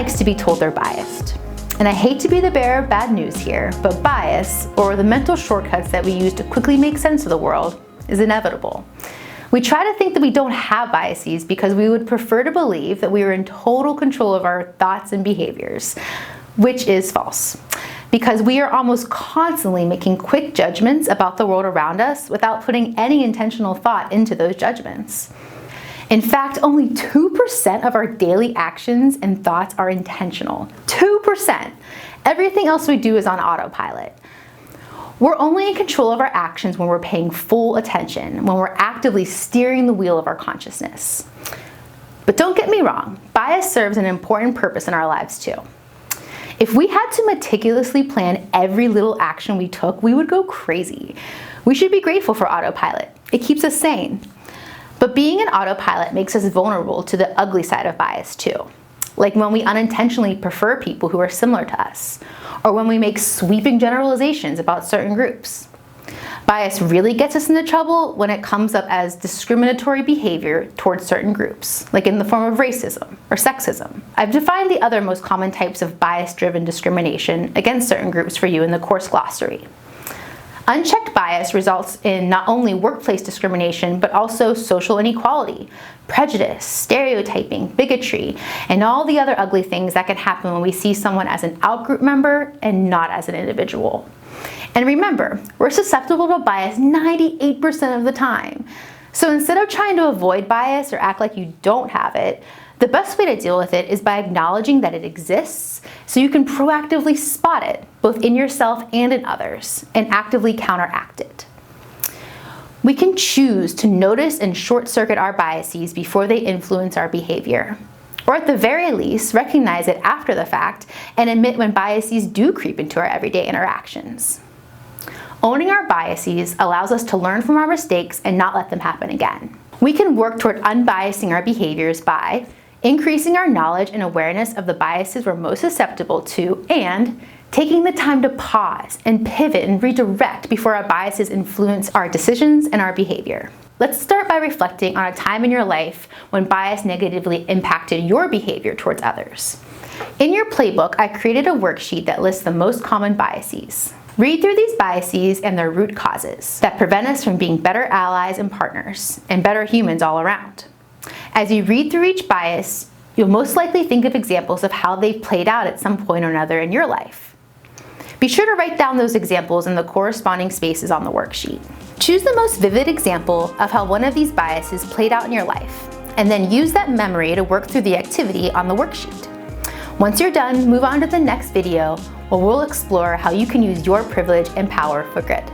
likes to be told they're biased. And I hate to be the bearer of bad news here, but bias, or the mental shortcuts that we use to quickly make sense of the world, is inevitable. We try to think that we don't have biases because we would prefer to believe that we are in total control of our thoughts and behaviors, which is false. Because we are almost constantly making quick judgments about the world around us without putting any intentional thought into those judgments. In fact, only 2% of our daily actions and thoughts are intentional. 2%. Everything else we do is on autopilot. We're only in control of our actions when we're paying full attention, when we're actively steering the wheel of our consciousness. But don't get me wrong, bias serves an important purpose in our lives too. If we had to meticulously plan every little action we took, we would go crazy. We should be grateful for autopilot. It keeps us sane. But being an autopilot makes us vulnerable to the ugly side of bias too. Like when we unintentionally prefer people who are similar to us, or when we make sweeping generalizations about certain groups. Bias really gets us into trouble when it comes up as discriminatory behavior towards certain groups, like in the form of racism or sexism. I've defined the other most common types of bias-driven discrimination against certain groups for you in the course glossary. Unchecked bias results in not only workplace discrimination, but also social inequality, prejudice, stereotyping, bigotry, and all the other ugly things that can happen when we see someone as an outgroup member and not as an individual. And remember, we're susceptible to bias 98% of the time. So instead of trying to avoid bias or act like you don't have it, the best way to deal with it is by acknowledging that it exists so you can proactively spot it, both in yourself and in others, and actively counteract it. We can choose to notice and short-circuit our biases before they influence our behavior. Or at the very least, recognize it after the fact and admit when biases do creep into our everyday interactions. Owning our biases allows us to learn from our mistakes and not let them happen again. We can work toward unbiasing our behaviors by increasing our knowledge and awareness of the biases we're most susceptible to, and taking the time to pause and pivot and redirect before our biases influence our decisions and our behavior. Let's start by reflecting on a time in your life when bias negatively impacted your behavior towards others. In your playbook, I created a worksheet that lists the most common biases. Read through these biases and their root causes that prevent us from being better allies and partners, and better humans all around. As you read through each bias, you'll most likely think of examples of how they've played out at some point or another in your life. Be sure to write down those examples in the corresponding spaces on the worksheet. Choose the most vivid example of how one of these biases played out in your life, and then use that memory to work through the activity on the worksheet. Once you're done, move on to the next video where we'll explore how you can use your privilege and power for good.